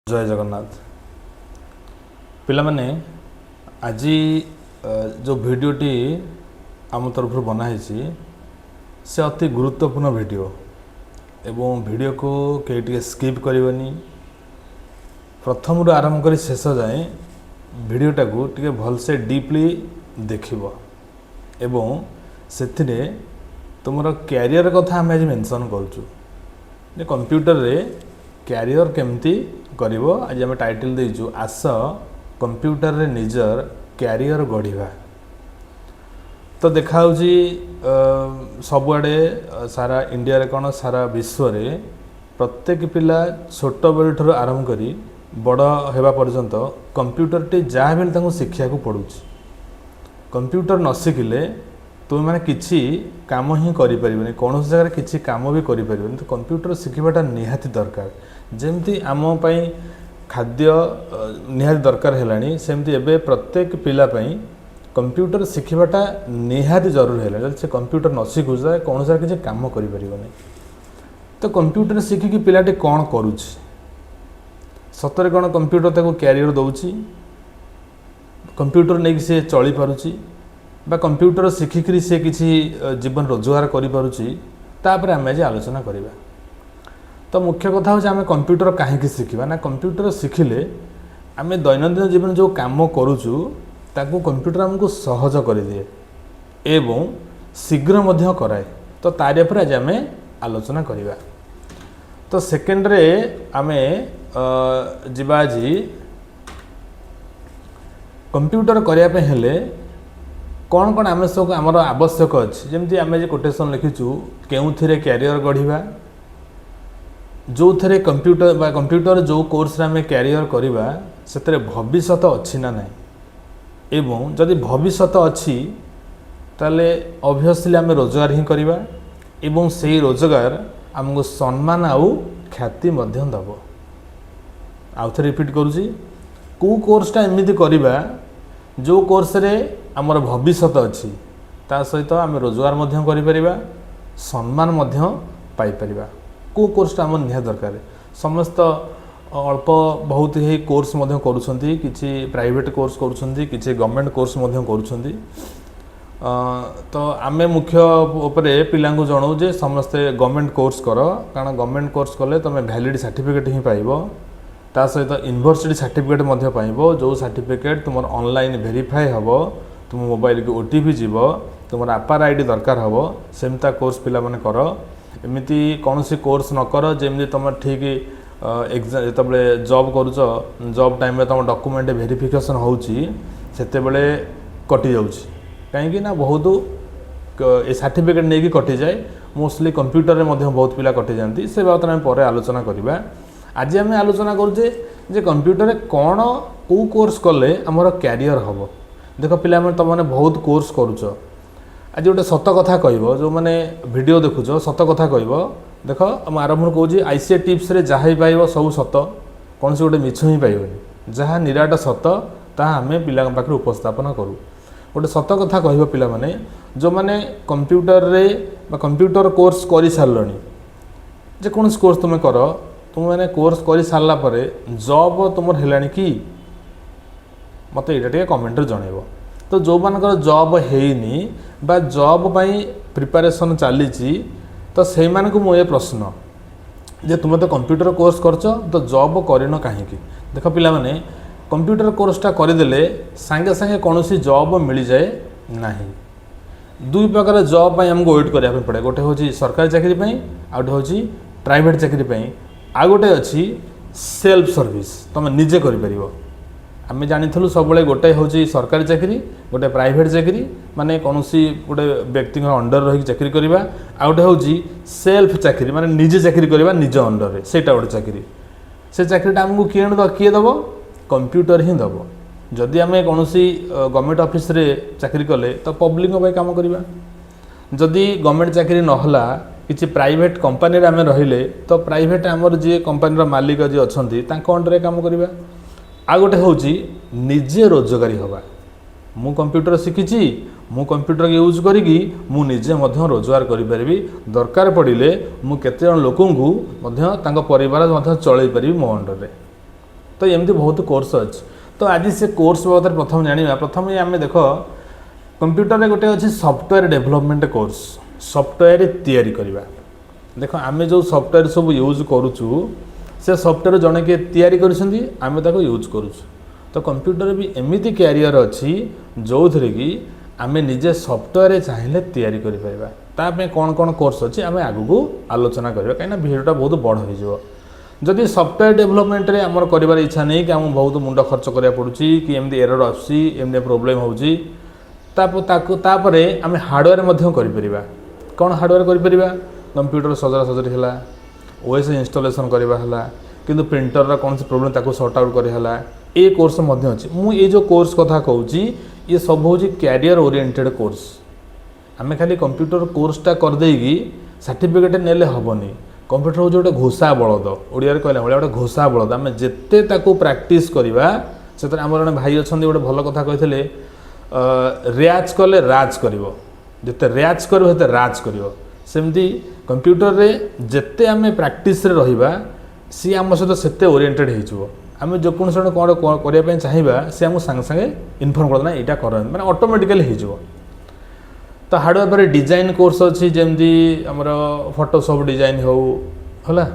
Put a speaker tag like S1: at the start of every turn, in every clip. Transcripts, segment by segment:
S1: जय जगन्नाथ पिलामाने आज जो भिडटी आम तरफ बनाई से अति गुरुत्वपूर्ण भिडियो एवं भिडियो को कई स्किप करनी प्रथम रू आरंभ कर शेष जाए भिडियोटा को टे भलसे डीपली देखिबो एवं से तुम कैरियर कथा आम आज मेंशन करूँ कंप्यूटर रे कैरियर केमती करिवो आज आम टाइटल देइछु आस कंप्यूटर रे निजर कैरियर गढ़िबा। तो देखा सबुआडे सारा इंडिया रे कौन सारा विश्व रे प्रत्येक पिला छोट बेल ठर आरंभ करी बड़ हेबा पर्यंत कंप्यूटर टी जहाँ भी तांको शिक्षा को पड़ुछि। कंप्यूटर न शिखिले तुम मैंने किसी काम ही करें कौन जगह किसी काम भी करें। तो कंप्यूटर शिखा निहाती दरकार जमती आम खाद्य निहाती दरकार है सेमती एबे प्रत्येक पिलापाई कंप्यूटर शिखा निहाती जरूरी है। जब से कंप्यूटर न शिखु जाए कौन जगह किसी काम करें। तो कंप्यूटर शिखिकी पिलाटी कौन करुच्ची सतरे कौन कंप्यूटर ताको कैरियर दौची कंप्यूटर नहीं सी चली पारुची बा कंप्यूटर शिखिकी से किसी जीवन रोजगार करें आम आज आलोचना करवा। तो मुख्य कथा हूँ आम कंप्यूटर कहीं शिखा ना कंप्यूटर शिखिले आम दैनंदिन जीवन जो कम करुचु ताकू कंप्यूटर आमको सहज कर दिए एवं शीघ्र मध्य कराए। तो तारि पर आज आम आलोचना करवा। तो सेकेंड रे आम जीवा आज कंप्यूटर करने हेले कौन कौन आम सब आमर आवश्यक अच्छी जमती आम कोटेसन लिखीचु केउ कैरियर गढ़ा जो थे कंप्यूटर बा कंप्यूटर जो कोर्स आम कैरियर करवा से भविष्य अच्छी ना ना एवं जदि भविष्य अच्छी ताले ऑब्वियसली आम रोजगार ही करवा एवं से रोजगार आमको सम्मान आउ ख्याति दब। आउ थे रिपीट करुँची को कोर्सटा एमती करवा जो कोर्स रे आमर भविष्य अच्छी ता सहित आम रोजगार करिपरिबा सम्मान पाइपर को कोर्सटा आम निहा दरकार। समस्त अल्प बहुत ही कोर्स करुछंती किछि प्राइवेट कोर्स करुछंती किछि गवर्नमेंट कोर्स करुछंती। तो आमे मुख्य उपरे पिलांगु जणाऊ जे समस्ते गवर्नमेंट कोर्स कर कारण गवर्नमेंट कोर्स कले तुम वैलिड सर्टिफिकेट ही पाइबो ता सहित यूनिवर्सिटी सर्टिफिकेट पाइबो जो सर्टिफिकेट तुम ऑनलाइन वेरीफाई हम तुम मोबाइल को ओटीपी जीव तुम आपार आईडी दरकार हम सेमता कोर्स पिला माने कर एमती कौन सी कोर्स न कर जमी तुम ठीक एग्जाम जिते जॉब करुच जॉब टाइम तुम डॉक्यूमेंट वेरिफिकेशन होते बेले कटि जाऊँगी कहीं ना बहुत ये सर्टिफिकेट नहीं कि कटि जाए मोस्टली कंप्यूटर में बहुत पिला कटि जाती से बात आम पर आलोचना करवा। आज आम आलोचना करुचे जे कंप्यूटर कौन को कोर्स कले आमर कैरियर हम। देख पिला तुमने बहुत कोर्स करुच आज गोटे सत कथा कह जो मैंने वीडियो देखुच सत कथा कह देख आरंभ कौच आईसीए टिप्स रे जहाँ पाइब सब सत कौन से गोटे मिछ ही पाइबनी जहाँ निराट सत ताहा आम पिला पाखे उपस्थापन करूँ। गोटे सत कथा कह पिला माने जो मैंने कंप्यूटर रे कंप्यूटर कोर्स कर सारे जेकोसी कोर्स तुम कर तुम मैंने कोर्स कर सारा पर जॉब तुम है कि मत ये कमेंट जनइब। तो जो मानकर जॉब हैनी बा जॉब पाई प्रिपरेशन चली तो से मुझे प्रश्न जे तुम तो कंप्यूटर कोर्स कर तो जॉब करन कहीं देख पिला माने कंप्यूटर कोर्सटा करदे सांगे सांगे कौन सी जॉब मिल जाए ना। दुई प्रकार जॉब पाई हमको वेट करने पड़े गोटे हूँ सरकारी चाकरी आउ गोटे हूँ प्राइवेट चाकरी आ गोटे अच्छी सेल्फ सर्विस तुम निजे कर आम जानी सब गोटे हूँ सरकारी चाकरी गोटे प्राइवेट चाकरी माने कौन सी गोटे व्यक्ति अंडर रही चाकरी करवा आ गोटे हूँ सेल्फ चाकरी माने निजे चाकरी करवा निज अंडर रे सेटा गोटे चाकरी से चाकरीटा आमको किए दब कंप्यूटर ही दब। जदि आम कौन गवर्नमेंट ऑफिस रे चाकरी कले तो पब्लिक काम करवा जदि गवर्नमेंट चाकरी नहला किसी प्राइवेट कंपनी आम रहिले तो प्राइवेट आमर जी कंपनी मालिक जी अच्छा अंडर काम करवा। आ गोटे हूँ निजे रोजगारी हवा मु कंप्यूटर शिखी मु कंप्यूटर यूज करी मु निजे रोजगार करी दरकार पड़े मु केते जन लोक परिवार चल पारि मो अंडर रे तो एमती बहुत कोर्स अच्छे। तो आज से कोर्स बाबद प्रथम जाना प्रथम आम देख कंप्यूटर गोटे अच्छी सॉफ्टवेयर डेवलपमेंट कोर्स सॉफ्टवेयर तैयारी करवा देख आम जो सॉफ्टवेयर सब यूज करुचु से सॉफ्टवेयर जड़े किए तैयारी करें यूज करुँ। तो कंप्यूटर भी एमती कैरियर अच्छी जो थी कि आम निजे सॉफ्टवेयर चाहिए तैयारी करें कौन कौन कोर्स अच्छी आम आगू आलोचना करवा कहीं भिडटा बहुत बड़ हो जदि सॉफ्टवेयर डेवलपमेंट रे आमर कर इच्छा नहीं कि आम बहुत मुंड खर्च करा पड़ुची कि एमती एरर आमती प्रोब्लेम होची तापरे आम हार्डवेयर कौन हार्डवेयर कर कंप्यूटर सजरा सजरी है ओएस इंस्टॉलेशन करवा किंतु प्रिंटर कौन सी प्रोब्लेम ताको सॉर्ट आउट करला ए कोर्स अच्छी मुझे जो कोर्स कथा कहूँ ये सब हूँ कैरियर ओरिएंटेड कोर्स आम खाली कंप्यूटर कोर्सटा करदेगी सर्टिफिकेट नेले हेनी कंप्यूटर हूँ गोटे घोषा बलद ओडिया कहला भाई गोटे घोषा बलद आम जिते प्राक्टिस करवा से आम जड़े भाई अच्छा गोटे भल कथा कहते रियाज कले राज कर जिते रियाज कर राज कर सेमती कंप्यूटर रे जिते आम प्राक्टिस रे रहिबा सी आम सहित सेते ओरिएंटेड हो आम जो कौन कौन करने चाहिए सी आमको सांगे सांगे इनफर्म करदेना यहाँ कर मैंने ऑटोमेटिकली हो। तो हार्डवेयर पर डिजाइन कोर्स अच्छी जमती आमर फोटोशॉप डिजाइन हो है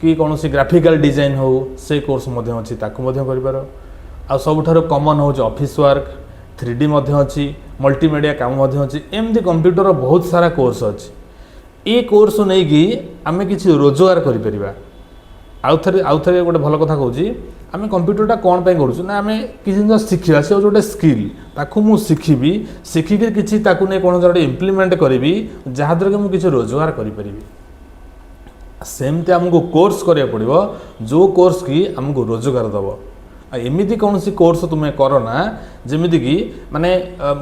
S1: कि कौन सी ग्राफिकल डिजाइन हो से कोर्स अच्छी कर सबुठ कॉमन हो ऑफिस वर्क 3D अच्छी मल्टीमीडिया काम अच्छी एमती कंप्यूटर बहुत सारा कोर्स अच्छी ये कोर्स नहीं कि आम किसी रोजगार करें आउ थे गोटे भल कथा कहूँ आम कंप्यूटरटा कौन पे करूँ ना आम किसी जिन शिखा से गोटे स्किल ताकू मु शिखी शिखिक किसी नहीं कौन गोटे इम्प्लीमेंट करी जहाँद्वारा कि मुझे रोजगार करी सेमती आमको कोर्स करा पड़ो जो कोर्स की आमको रोजगार दब एमती कौन सी कोर्स तुम्हें करना जमीद कि माने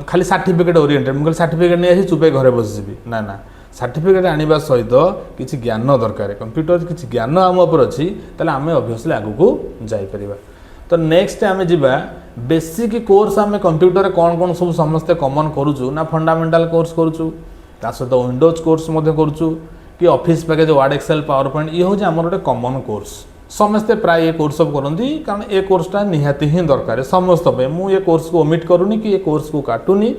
S1: खाली सर्टिफिकेट ओरिएंटेड मुझे सर्टिफिकेट नहीं चुपे घरे बसजी ना ना सर्टिफिकेट आने सहित किसी ज्ञान दरकार कंप्यूटर किसी ज्ञान आम उपर अच्छी आम ऑब्वियसली आगू जापर। तो नेक्स्ट आम जा बेसिक कोर्स आम कंप्यूटर कौन कौन सब समस्ते कॉमन करूँ ना फंडामेंटाल कोर्स करूँ ता सहित विंडोज कोर्स करूँ कि office package Word Excel PowerPoint ये हूँ आम गोटे कॉमन कोर्स समस्ते प्राय ये कोर्स सब करती कारण ये कोर्सटा निहाती ही दरकार समस्त मुझे कोर्स को ओमिट करूनी कि ये कोर्स को काटुनी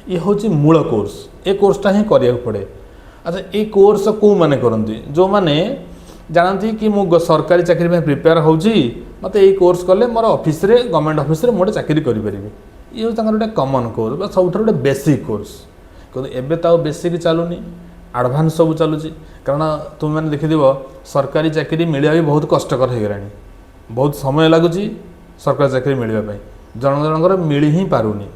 S1: ये हूँ मूल कोर्स ये कोर्सटा ही करा पड़े। अच्छा ये कोर्स को माने करती जो मैंने जानती कि मु सरकारी चाकरी में प्रिपेयर होची मत ये कोर्स कले मोर ऑफिस रे गवर्नमेंट ऑफिस रे मोटे चाकरी करि परिबे ये गोटे कॉमन कोर्स बा सब गोटे बेसिक कोर्स क्योंकि एबे तो बेसिक चलुनी एडवांस सब चलुची कारण तुम मैंने देखिथिब सरकारी चाकरी मिलवा भी बहुत कष्टकर हो गलानी बहुत समय लगुच सरकारी चाकरी मिलवाई जन जनकर मिल ही पारुनी।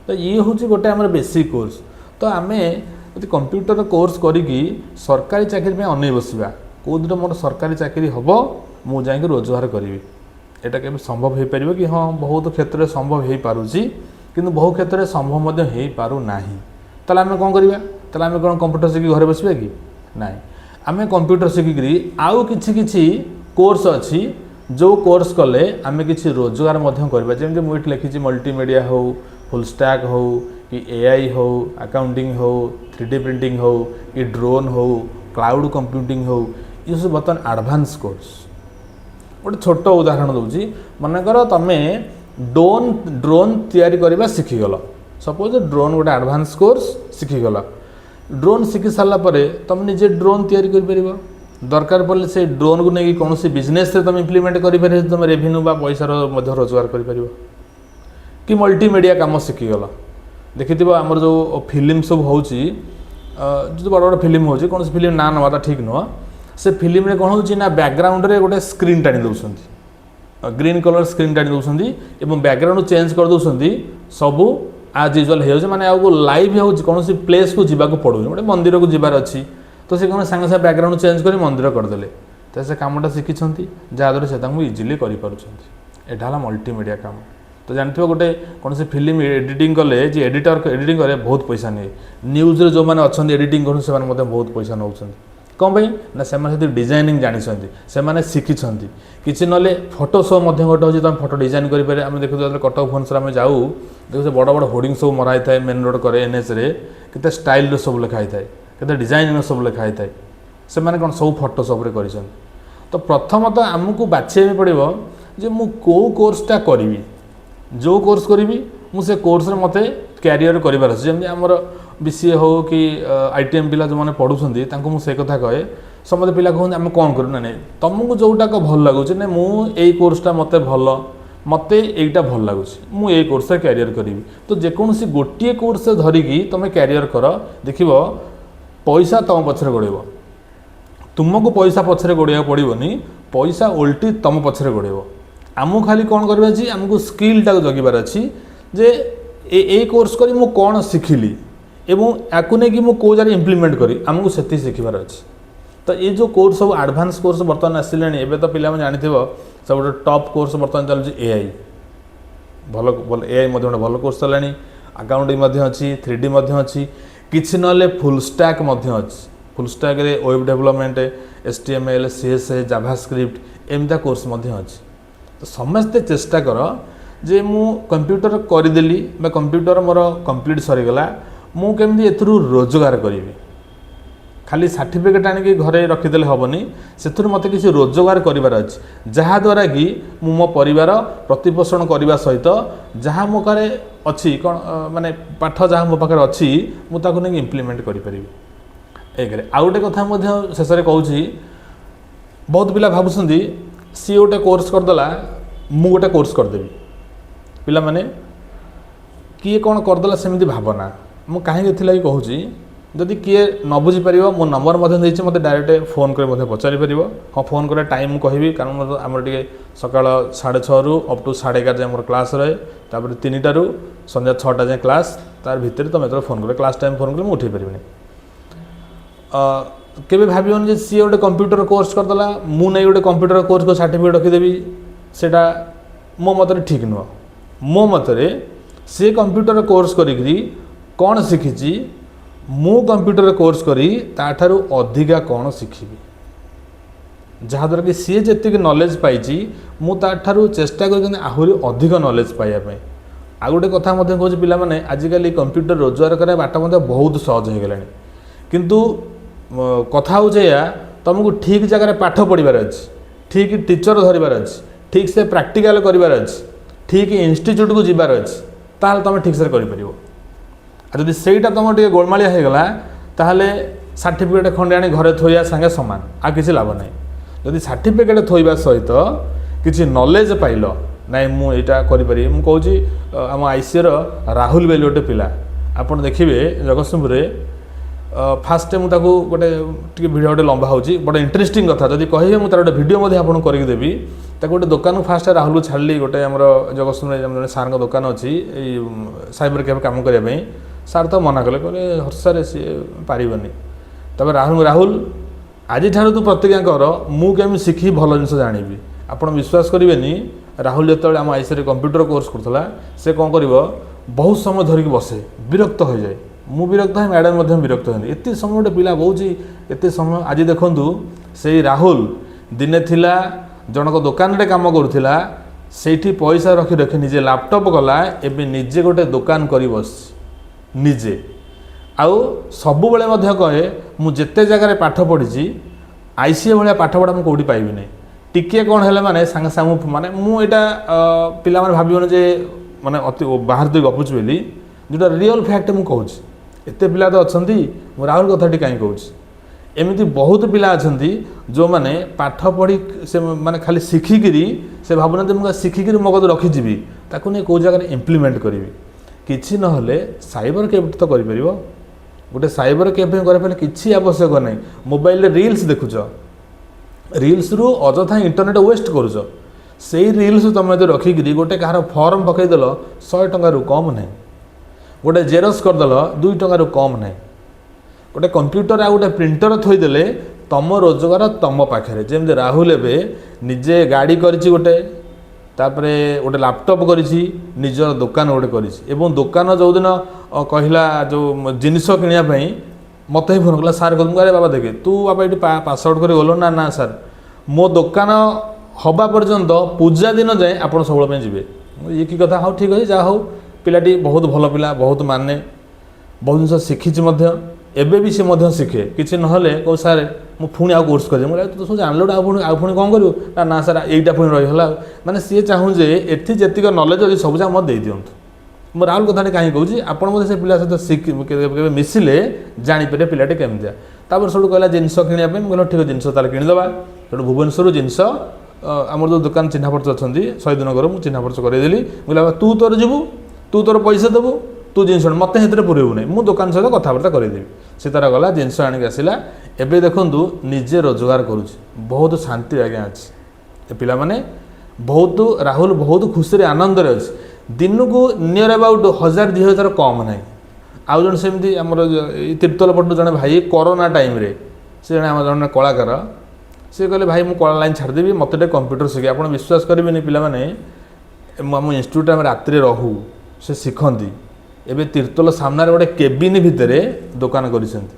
S1: तो ये हूँ गोटे आम बेसिक कोर्स। तो आमे यदि कंप्यूटर कोर्स करी सरकारी चाकरी में अनै बसवा कौ दिन मोर सरकारी चाकरी हम मुझे जाकि रोजगार करी यहाँ के संभव हो पार कि हाँ बहुत क्षेत्र में संभव हो पारुची किंतु बहु क्षेत्र में संभव हो पारना ताल आम कौन करवा ताल आम कौन कंप्यूटर शिखी घरे बसवा कि ना आम कंप्यूटर शिखिक आउ कि कोर्स अच्छी जो कोर्स कले आम कि रोजगार करवा जमी मुझे लिखी मल्टीमीडिया हो फुल स्टैक हो कि एआई हो अकाउंटिंग हो 3D प्रिंटिंग हो कि ड्रोन हो क्लाउड कंप्यूटिंग हो ये सब बर्तमान एडवांस कोर्स। गोटे छोट उदाहरण दूसरी मनकर तुम्हें ड्रोन तैयारी करवा शिखीगल सपोज ड्रोन गोटे एडवांस कोर्स शिखीगल ड्रोन शिखी सारापर तुम निजे ड्रोन तैयारी कर दरकार पड़े से ड्रोन को लेकिन कौन सी बिजनेस तुम इम्प्लीमेंट कर तुम रेवेन्यू बा पैसा रोजगार कर कि मल्टीमीडिया काम शिखीगल देखि आमर जो फिल्म सब हो जो बड़ बड़ फिल्म हो कौन फिल्म ना नवाटा ठीक नुह से फिल्म रे कौन हो बैकग्राउंड रे गोटे स्क्रीन टाणी दौरान ग्रीन कलर स्क्रीन टाणी दौरान बैकग्राउंड चेंज कर दौरान सबू आज यूजुआल हो माने आपको लाइव हो कौन सी प्लेस को जीवा पड़ूनी गोटे मंदिर को जीवार अच्छी तो से कौन सांगे सांगे बैकग्राउंड चेंज कर मंदिर करदे तो से कमटा शिखी जहाँद्वारा से इजिली करा मल्टीमीडिया काम। तो जानते हो गोटे कौन से फिल्म एडिटिंग कले जे एडिटर एडिटिंग करे बहुत पैसा नहीं न्यूज रे जो मैंने अच्छा एडिटिंग कर बहुत पैसा नौ कौन भाई ना से डिजाइनिंग जानी से शिखी किसी ना फोटोशॉप गोटे हूँ तुम फोटो डिजाइन करें आम देखो कटक भुवनेश्वर आम जाऊ देखो बड़ बड़ होर्डिंग सब मराई थाए मेन रोड करे एनएच रे केते स्टाइल सब लिखाई थाए केते डिजाइन सब लिखाई थाए से कौन सब फोटोशॉप रे कर। तो प्रथमतः आमको बाछिया पड़ो जे मु को कोर्सटा करी जो कोर्स करी मुझे कोर्स मत क्यारियर करार अच्छे जमी आमर बीसीए हो कि आईटीएम पिला जो मैंने पढ़ुंट मुझे कथा कहे समझे पिला कहते आम कौन करूँ ना नहीं तुमको जोटाक भल लगुच ना मुझे कोर्सटा मत भल मत यहीटा भल लगुच मुझे कोर्स क्यारियर करी तो जेकोसी गोटे कोर्स धरिकी तुम क्यारियर कर देख पैसा तुम पछरे गोड़ेब तुमको पैसा पछरे गोड़े पड़ोनी पैसा उल्टी तुम पछरे गोड़ेब आमको खाली कौन करवा आमको स्किलटा जगिबार अच्छी जे ए कोर्स करी मु कौन शिखिली एवं याकू नहीं कि मु को जगह इम्प्लीमेंट करी आमको से शिखबार अच्छी तो ये जो कोर्स सब एडवांस कोर्स बर्तमान आसिले एवं तो पिला जानते सब गोटे टॉप कोर्स बर्तमान चलुची एआई भल भल एआई भल कोर्स चलानी अकाउंटिंग अच्छी 3D अच्छी किसी ना फुल स्टैक अच्छी फुल स्टैक रे web development HTML CSS JavaScript एमता कोर्स अच्छी तो समस्ते चेष्टा कर जे मु कंप्यूटर करदेली कंप्यूटर मोर कंप्लीट सरीगला मु केमती एथुरु रोजगार करी खाली सर्टिफिकेट आनिक घरे रखीदे हेनी से मत किसी रोजगार करार अच्छे जहाँद्वारा कि मो परिवार प्रतिपोषण करने सहित जहाँ मो पाखे अच्छी कौन माने पाठ जहाँ मो पाखे अच्छी मुझे इम्प्लीमेंट करी एक आउ गोटे कथा शेष में कहूँ बहुत पिला भावुं सी गोटे कोर्स करदेला मु गोटे कोर्स करदेवी पिला माने किए कौन करदेला सेमती भावना मु कहीं कहूँ जदि किए न बुझीपर मो नंबर मत डायरेक्ट फोन कर पचारि पार हाँ फोन कर टाइम कहि कारण आम टे सका 6:30 रु अप टू 11:30 जाए मोर क्लास रहे तापर 3टा रु संध्या 6टा जाए क्लास तार भितर तुम जो फोन कर क्लास टाइम फोन कर मुझे उठे पारे केबे भाबियोन जे सी गोटे कंप्यूटर कोर्स करदेला मु नहीं गोटे कंप्यूटर कोर्स को सर्टिफिकेट रखीदेवी सेटा मो मतरे ठीक नुह मो मतरे सी कंप्यूटर कोर्स करी कौन शिखी मु कंप्यूटर कोर्स करी ताठारु अधिका कौन शिखी जहाँद्वारा कि सी जी नॉलेज पाई मु ताठारु चेष्टा कर आहरी अधिक नॉलेज पाइबा आ गोटे कथा कहूँ पिला माने आजिकल कंप्यूटर रोजगार करा बाट बहुत सहज हो गलानी किंतु कथा हो तुमको ठीक जगह पाठ पढ़ार अच्छे ठीक टीचर धरबार अच्छे ठीक से प्रैक्टिकल करार अच्छे ठीक इंस्टीट्यूट को जीवार अच्छे ताल तुम ठीक से कर जदि सेटा तुम टे गोलमालिया हो गला ताहले सर्टिफिकेट खंडे आनी घरे थोया संगे सामान आ किसी लाभ ना जदि सर्टिफिकेट थोइबा सहित किसी नॉलेज पाइल नाई मुझा करी मुझे आम आईसीआर राहुल बेली गोटे पिला आप देखिए जगतसिंहपुर फास्ट टाइम मुझे गोटे भिडियो गोटे लंबा हो बड़ा इंटरेस्टिंग कथा जब कहे मुझे गोटे भिडियो आपको करके देवी गोटे दुकान फास्ट राहुल को छाड़ी गोटे आम जगतसिंहपुर सार दुकान अच्छी साइबर कैफे काम करने सार तो मना कले कहले हर्षारे सी पारबनी तब राहुल आज तू प्रतिज्ञा कर मुझे शिखी भल जिन जानी आप विश्वास करेंगे राहुल जो आम आईसीआर कंप्यूटर कोर्स करता से कौन कर बहुत समय धरिकी बसे विरक्त हो जाए मु विरक्त है मैडम विरक्त है एत समय गोटे पिला बोची एत समय आज देखूँ से राहुल दिने थिला जनक दुकान रे काम करुला से पैसा रखी रखी निजे लैपटॉप गला एवं निजे गोटे दुकान कर बस निजे आउ सबु बेले कहे मुझे जगह पाठ पढ़ी आईसीए भाया पाठ पढ़ा मुझे कौटी पाइबी नहीं टिके कौन है माने सांगे सांगे माने मुझा पिला माने भाबियोन जे माने अति बाहर दे गपुच बोली जोटा रियल फैक्ट मुझे कहूँ एत पिला तो अच्छा राहुल कथाटी कहीं कहूँ एमती बहुत पिला अच्छा जो मैंने पाठ पढ़ी से माने खाली शिखिकी से भावना मुझे शिखिकी मो कद रखीजी ताकू नहीं कौ जगह इम्प्लीमेंट करी किसी ना साइबर कैफे तो कर गोटे साइबर कैफे करने किसी आवश्यक नहीं मोबाइल रील्स देखुच रील्स रु अजथा इंटरनेट वेस्ट करुच से रील्स तुम जो रखिकी गोटे कहार फॉर्म पकईदेल 100 टंका कम ना गोटे जेरक्स करदेल 2 टंका कम ना गोटे कंप्यूटर आ गोटे प्रिंटर थोईदेले तुम रोजगार तुम पाखे जमी राहुल एवं निजे गाड़ी करिछि गोटे तापरे गोटे लैपटॉप करिछि निजर दुकान गोटे करिछि एवं दुकान जो दिन कहला जो जिनिस किनिया मत ही फोन कला सार कहूँ अरे बाबा देखे तू बाबा ये पासआउट कर गल ना ना सार मो दुकान हवा पर्यंत पूजा दिन जाए आप सब जी ये कि कथा हाँ ठीक है जहाँ हो पिलाटी बहुत भल पिला बहुत माने बहुत जिन शिखी ଏବେ ବି ସେ ମଧ୍ୟ ଶିଖେ କିଛି ନହେଲେ କହୁ ସାର୍ ମୁଁ ପୁଣି ଆଉ କୋର୍ସ କରିବି ମୁଁ ତୁ ସବୁ ଜାଣିଲୁ ଆଉ ପୁଣି କ'ଣ କରିବୁ ନା ସାର୍ ଏଇଟା ପୁଣି ରହିଗଲା ମାନେ ସିଏ ଚାହୁଁ ଯେ ଏଠି ଯେତିକି ନଲେଜ ଅଛି ସବୁ ଯାକ ମୋତେ ଦେଇଦିଅନ୍ତୁ। ମୁଁ ରାହୁଲ କଥାଟି କାହିଁକି କହୁଛି ଆପଣ ମଧ୍ୟ ସେ ପିଲା ସହିତ କେବେ ମିଶିଲେ ଜାଣିପାରିବେ ପିଲାଟି କେମିତିଆ। ତାପରେ ସେଠୁ କହିଲା ଜିନିଷ କିଣିବା ପାଇଁ ମୁଁ କହିଲି ଠିକ୍ ଜିନିଷ ତାହେଲେ କିଣିଦେବା। ସେଠୁ ଭୁବନେଶ୍ୱରରୁ ଜିନିଷ ଆମର ଯେଉଁ ଦୋକାନ ଚିହ୍ନା ପରିଚୟ ଅଛନ୍ତି ଶହୀଦନଗର ମୁଁ ଚିହ୍ନା ପରିଚୟ କରେଇଦେଲି। ମୁଁ କହିଲି ତୁ ତୋର ଯିବୁ ତୁ ତୋର ପଇସା ଦେବୁ ତୁ ଜିନିଷ ମୋତେ ସେଥିରେ ପୁରେଇବୁ ନାହିଁ ମୁଁ ଦୋକାନ ସହିତ କଥାବାର୍ତ୍ତା କରେଇଦେବି। ସେ ତାର ଗଲା ଜିନିଷ ଆଣିକି ଆସିଲା। ଏବେ ଦେଖନ୍ତୁ ନିଜେ ରୋଜଗାର କରୁଛି ବହୁତ ଶାନ୍ତି ଆଜ୍ଞା ଅଛି ଏ ପିଲାମାନେ ବହୁତ ରାହୁଲ ବହୁତ ଖୁସିରେ ଆନନ୍ଦରେ ଅଛି। ଦିନକୁ ନିୟର ଆବାଉଟ୍ 1000-2000 କମ୍ ନାହିଁ। ଆଉ ଜଣେ ସେମିତି ଆମର ଏଇ ତିର୍ତ୍ତୋଲ ପଟୁ ଜଣେ ଭାଇ କରୋନା ଟାଇମ୍ରେ ସେ ଜଣେ ଆମର ଜଣେ କଳାକାର ସେ କହିଲେ ଭାଇ ମୁଁ କଳା ଲାଇନ୍ ଛାଡ଼ିଦେବି ମୋତେ ଟିକେ କମ୍ପ୍ୟୁଟର ଶିଖେ। ଆପଣ ବିଶ୍ୱାସ କରିବେନି ପିଲାମାନେ ଆମ ଇନଷ୍ଟିଚ୍ୟୁଟ୍ ଆମେ ରାତିରେ ରହୁ ସେ ଶିଖନ୍ତି। ଏବେ ତିର୍ତ୍ତୋଲ ସାମ୍ନାରେ ଗୋଟେ କେବିନ୍ ଭିତରେ ଦୋକାନ କରିଛନ୍ତି।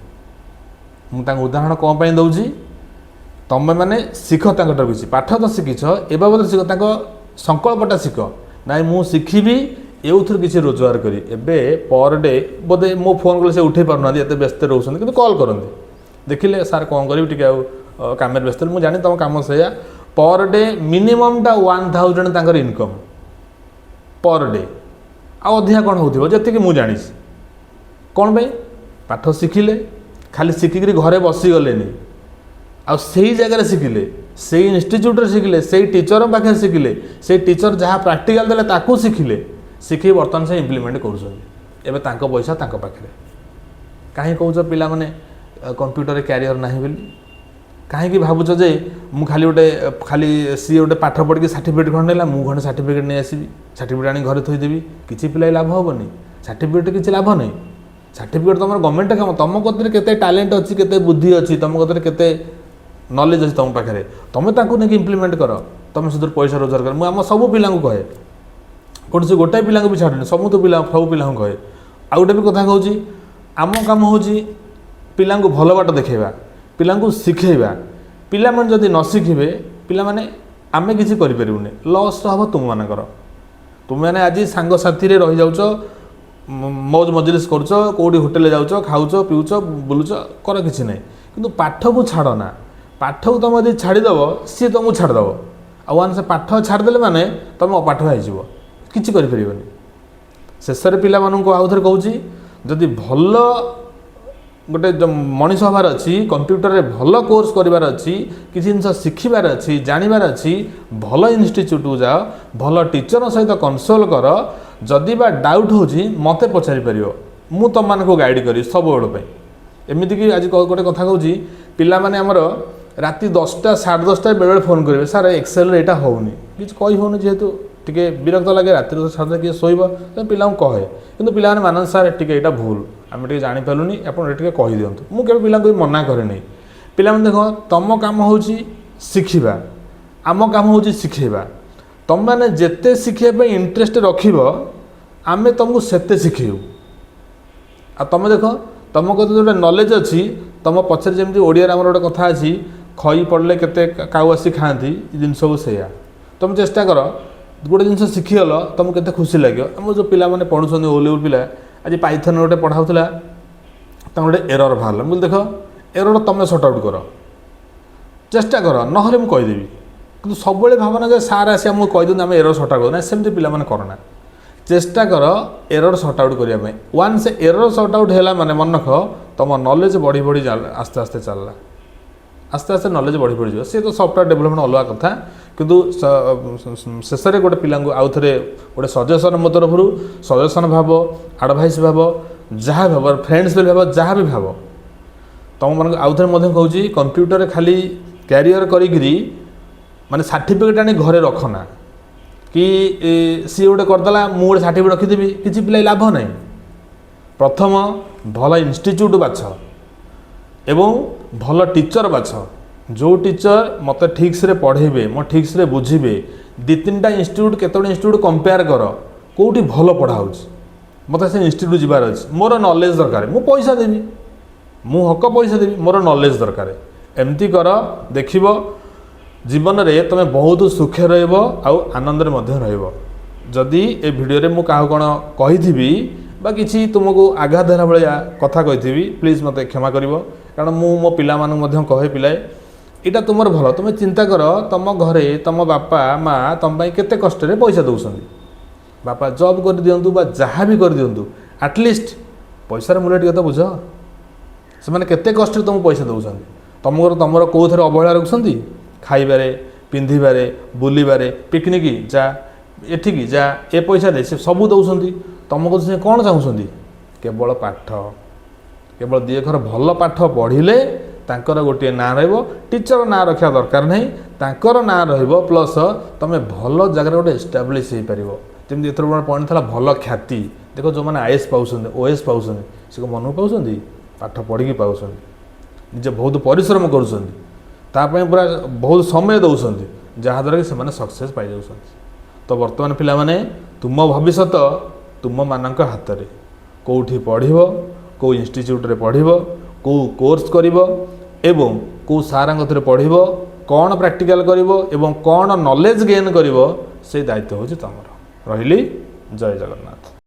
S1: ମୁଁ ତାଙ୍କ ଉଦାହରଣ କ'ଣ ପାଇଁ ଦେଉଛି ତମେମାନେ ଶିଖ ତାଙ୍କଠାରୁ କିଛି ପାଠ ତ ଶିଖିଛ ଏ ବାବଦରେ ଶିଖ ତାଙ୍କ ସଂକଳ୍ପଟା ଶିଖ ନାଇଁ ମୁଁ ଶିଖିବି ଏଉଥିରୁ କିଛି ରୋଜଗାର କରି। ଏବେ ପର ଡେ ବୋଧେ ମୋ ଫୋନ୍ କଲେ ସେ ଉଠେଇ ପାରୁନାହାନ୍ତି ଏତେ ବ୍ୟସ୍ତ ରହୁଛନ୍ତି କିନ୍ତୁ କଲ୍ କରନ୍ତି ଦେଖିଲେ ସାର୍ କ'ଣ କରିବି ଟିକେ ଆଉ କାମରେ ବ୍ୟସ୍ତ ମୁଁ ଜାଣି ତୁମ କାମ ସେଇଆ। ପର ଡେ ମିନିମମ୍ଟା 1000 ତାଙ୍କର ଇନକମ୍ ପର ଡେ ଆଉ ଅଧିକା କ'ଣ ହେଉଥିବ ଯେତିକି ମୁଁ ଜାଣିଛି। କ'ଣ ପାଇଁ ପାଠ ଶିଖିଲେ ଖାଲି ଶିଖିକିରି ଘରେ ବସିଗଲେନି ଆଉ ସେଇ ଜାଗାରେ ଶିଖିଲେ ସେଇ ଇନଷ୍ଟିଚ୍ୟୁଟ୍ରେ ଶିଖିଲେ ସେଇ ଟିଚରଙ୍କ ପାଖରେ ଶିଖିଲେ ସେଇ ଟିଚର ଯାହା ପ୍ରାକ୍ଟିକାଲ ଦେଲେ ତାକୁ ଶିଖିଲେ ଶିଖି ବର୍ତ୍ତମାନ ସେ ଇମ୍ପ୍ଲିମେଣ୍ଟ କରୁଛନ୍ତି। ଏବେ ତାଙ୍କ ପଇସା ତାଙ୍କ ପାଖରେ। କାହିଁକି କହୁଛ ପିଲାମାନେ କମ୍ପ୍ୟୁଟରରେ କ୍ୟାରିୟର ନାହିଁ ବୋଲି କାହିଁକି ଭାବୁଛ ଯେ ମୁଁ ଖାଲି ସିଏ ଗୋଟେ ପାଠ ପଢ଼ିକି ସାର୍ଟିଫିକେଟ୍ ଖଣ୍ଡେ ନେଲା ମୁଁ ଖଣ୍ଡେ ସାର୍ଟିଫିକେଟ୍ ନେଇ ଆସିବି ସାର୍ଟିଫିକେଟ୍ ଆଣି ଘରେ ଥୋଇଦେବି କିଛି ପିଲା ଲାଭ ହେବନି। ସାର୍ଟିଫିକେଟ୍ କିଛି ଲାଭ ନାହିଁ। ସାର୍ଟିଫିକେଟ୍ ତୁମର ଗଭର୍ଣ୍ଣମେଣ୍ଟ କାମ ତୁମ କତିରେ କେତେ ଟ୍ୟାଲେଣ୍ଟ ଅଛି କେତେ ବୁଦ୍ଧି ଅଛି ତୁମ କତିରେ କେତେ ନଲେଜ ଅଛି ତୁମ ପାଖରେ ତୁମେ ତାକୁ ନେଇକି ଇମ୍ପ୍ଲିମେଣ୍ଟ କର ତୁମେ ସେଥିରୁ ପଇସା ରୋଜଗାର କର। ମୁଁ ଆମ ସବୁ ପିଲାଙ୍କୁ କହେ କୌଣସି ଗୋଟାଏ ପିଲାଙ୍କୁ ବି ଛାଡ଼ୁନି ସବୁ ପିଲାଙ୍କୁ କହେ। ଆଉ ଗୋଟେ ବି କଥା କହୁଛି ଆମ କାମ ହେଉଛି ପିଲାଙ୍କୁ ଭଲ ବାଟ ଦେଖାଇବା ପିଲାଙ୍କୁ ଶିଖେଇବା। ପିଲାମାନେ ଯଦି ନ ଶିଖିବେ ପିଲାମାନେ ଆମେ କିଛି କରିପାରିବୁନି ଲସ୍ ହେବ ତୁମମାନଙ୍କର। ତୁମେମାନେ ଆଜି ସାଙ୍ଗସାଥିରେ ରହିଯାଉଛ ମौज ମଜଲିସ୍ କରୁଛ କେଉଁଠି ହୋଟେଲରେ ଯାଉଛ ଖାଉଛ ପିଉଛ ବୁଲୁଛ କର କିଛି ନାହିଁ କିନ୍ତୁ ପାଠକୁ ଛାଡ଼ ନା। ପାଠକୁ ତୁମେ ଯଦି ଛାଡ଼ିଦେବ ସିଏ ତୁମକୁ ଛାଡ଼ିଦେବ ଆଉ ସେ ପାଠ ଛାଡ଼ିଦେଲେ ମାନେ ତୁମେ ଅପାଠ ହେଇଯିବ କିଛି କରିପାରିବନି। ଶେଷରେ ପିଲାମାନଙ୍କୁ ଆଉ ଥରେ କହୁଛି ଯଦି ଭଲ ଗୋଟେ ମଣିଷ ହେବାର ଅଛି କମ୍ପ୍ୟୁଟରରେ ଭଲ କୋର୍ସ କରିବାର ଅଛି କିଛି ଜିନିଷ ଶିଖିବାର ଅଛି ଜାଣିବାର ଅଛି ଭଲ ଇନଷ୍ଟିଚ୍ୟୁଟ୍କୁ ଯାଅ ଭଲ ଟିଚରଙ୍କ ସହିତ କନସଲ୍ଟ କର। ଯଦି ବା ଡାଉଟ୍ ହେଉଛି ମୋତେ ପଚାରିପାରିବ ମୁଁ ତୁମମାନଙ୍କୁ ଗାଇଡ଼ କରିବି ସବୁବେଳ ପାଇଁ। ଏମିତିକି ଆଜି ଗୋଟେ କଥା କହୁଛି ପିଲାମାନେ ଆମର ରାତି 10ଟା 10:30 ବେଳେବେଳେ ଫୋନ୍ କରିବେ ସାର୍ ଏକ୍ସେଲ୍ରେ ଏଇଟା ହେଉନି କିଛି କହି ହେଉନି ଯେହେତୁ ଟିକେ ବିରକ୍ତ ଲାଗେ ରାତିରେ 10:30 କିଏ ଶୋଇବ ପିଲାଙ୍କୁ କହେ କିନ୍ତୁ ପିଲାମାନେ ମାନନ୍ତି ସାର୍ ଟିକେ ଏଇଟା ଭୁଲ ଆମେ ଟିକେ ଜାଣିପାରିଲୁନି ଆପଣ ଟିକେ କହିଦିଅନ୍ତୁ। ମୁଁ କେବେ ପିଲାଙ୍କୁ ମନା କରେନି। ପିଲାମାନେ ଦେଖ ତୁମ କାମ ହେଉଛି ଶିଖିବା ଆମ କାମ ହେଉଛି ଶିଖେଇବା। ତୁମେମାନେ ଯେତେ ଶିଖିବା ପାଇଁ ଇଣ୍ଟରେଷ୍ଟ ରଖିବ ଆମେ ତୁମକୁ ସେତେ ଶିଖେଇବୁ। ଆଉ ତୁମେ ଦେଖ ତୁମ କତିରେ ଗୋଟେ ନଲେଜ ଅଛି ତୁମ ପଛରେ ଯେମିତି ଓଡ଼ିଆରେ ଆମର ଗୋଟେ କଥା ଅଛି ଖଇ ପଡ଼ିଲେ କେତେ କାଉ ଆସି ଖାଆନ୍ତି ଜିନିଷକୁ ସେଇଆ। ତୁମେ ଚେଷ୍ଟା କର ଗୋଟେ ଜିନିଷ ଶିଖିଗଲ ତୁମକୁ କେତେ ଖୁସି ଲାଗିବ। ଆମର ଯେଉଁ ପିଲାମାନେ ପଢ଼ୁଛନ୍ତି ଓ ଲେଭେଲ୍ ପିଲା ଆଜି ପାଇଥନ୍ ଗୋଟେ ପଢ଼ାଉଥିଲା ତାଙ୍କୁ ଗୋଟେ ଏରର ବାହାରିଲା ମୁଁ ଦେଖ ଏରର ତୁମେ ସର୍ଟ ଆଉଟ୍ କର ଚେଷ୍ଟା କର ନହେଲେ ମୁଁ କହିଦେବି କିନ୍ତୁ ସବୁବେଳେ ଭାବନା ଯେ ସାର୍ ଆସି ଆମକୁ କହିଦିଅନ୍ତୁ ଆମେ ଏରର ସର୍ଟ ଆଉଟ୍ କରୁ ନା ସେମିତି ପିଲାମାନେ କରନା। ଚେଷ୍ଟା କର ଏରର ସର୍ଟ ଆଉଟ୍ କରିବା ପାଇଁ। ୱାନ୍ସ ଏରର ସର୍ଟ ଆଉଟ୍ ହେଲା ମାନେ ମନେ ରଖ ତୁମ ନଲେଜ ବଢ଼ି ଆସ୍ତେ ଆସ୍ତେ ଚାଲିଲା ଆସ୍ତେ ଆସ୍ତେ ନଲେଜ ବଢ଼ିଯିବ। ସେ ତ ସଫ୍ଟୱେୟାର ଡେଭଲପମେଣ୍ଟ ଅଲଗା କଥା କିନ୍ତୁ ଶେଷରେ ଗୋଟେ ପିଲାଙ୍କୁ ଆଉ ଥରେ ଗୋଟେ ସଜେସନ୍ ମୋ ତରଫରୁ ସଜେସନ୍ ଭାବ ଆଡ଼ଭାଇସ୍ ଭାବ ଯାହା ଭାବ ଫ୍ରେଣ୍ଡସ୍ ବୋଲି ଭାବ ଯାହା ବି ଭାବ ତୁମମାନଙ୍କୁ ଆଉ ଥରେ ମଧ୍ୟ କହୁଛି କମ୍ପ୍ୟୁଟରରେ ଖାଲି କ୍ୟାରିୟର କରିକିରି ମାନେ ସାର୍ଟିଫିକେଟ୍ ଆଣି ଘରେ ରଖନା କି ସିଏ ଗୋଟେ କରିଦେଲା ମୁଁ ଗୋଟେ ସାର୍ଟିଫିକେଟ୍ ରଖିଦେବି କିଛି ପିଲା ଲାଭ ନାହିଁ। ପ୍ରଥମ ଭଲ ଇନଷ୍ଟିଚ୍ୟୁଟ୍ ବାଛ ଏବଂ ଭଲ ଟିଚର ବାଛ ଯେଉଁ ଟିଚର ମୋତେ ଠିକ୍ସରେ ପଢ଼େଇବେ ମୋ ଠିକ୍ସରେ ବୁଝିବେ। 2-3ଟା ଇନଷ୍ଟିଚ୍ୟୁଟ୍ କେତୋଟି ଇନଷ୍ଟିଚ୍ୟୁଟ୍ କମ୍ପେୟାର କର କେଉଁଠି ଭଲ ପଢ଼ା ହେଉଛି ମୋତେ ସେ ଇନଷ୍ଟିଚ୍ୟୁଟ୍ ଯିବାର ଅଛି। ମୋର ନଲେଜ ଦରକାର ମୁଁ ପଇସା ଦେବି ମୁଁ ହକ ପଇସା ଦେବି ମୋର ନଲେଜ ଦରକାର। ଏମିତି କର ଦେଖିବ ଜୀବନରେ ତୁମେ ବହୁତ ସୁଖରେ ରହିବ ଆଉ ଆନନ୍ଦରେ ମଧ୍ୟ ରହିବ। ଯଦି ଏ ଭିଡ଼ିଓରେ ମୁଁ କାହାକୁ କ'ଣ କହିଥିବି बा किसी तुमको आघात देला भाया कथा कही प्लीज मत क्षमा कर कारण मु मो पिला मानू मध्य कहे पिलाए यहाँ तुमर भल तुम चिंता कर तुम घरे तुम बापा माँ तुम केते कष्ट पैसा दौरान बापा जॉब कर दिंतु बा जहाँ भी कर दिंतु एटलिस्ट पैसार मूल्य टी तो बुझ से मैंने केते कष्ट तुमको पैसा दौरान तुमर कौ थे अवहेला रखुंट खाइबारे पिंधिबारे बुलबारे पिकनिक जा एठिकी जा ए पैसा दे से सब दौरान तुमको से कौन चाहूँगी केवल पाठ केवल दी घर भल पाठ पढ़िले तांकर गोटे ना टीचर ना रखा दरकार नहीं तांकर ना प्लस तुम भल जगह गोटे एस्टाब्लीश हो पार जमी एथर पॉइंट था भल ख्याति देख जो मैंने आईएएस पाँच ओएस पाँच से मन पाँच पाठ पढ़ी पाँच निजे बहुत परिश्रम करुँच पूरा बहुत समय दौरान जहाँद्वारा कि से सक्सेस पाई जाऊँ तो बर्तमान पिला माने तुम भविष्य तुम मानक हाथ में कौटी पढ़ कौ इंस्टीट्यूट रे पढ़ कौ कोर्स कर एवं कौ सारा कथरे पढ़ कौन प्रैक्टिकल कर कौन नॉलेज गेन कर से दायित्व हूँ तुमर रही जय जगन्नाथ।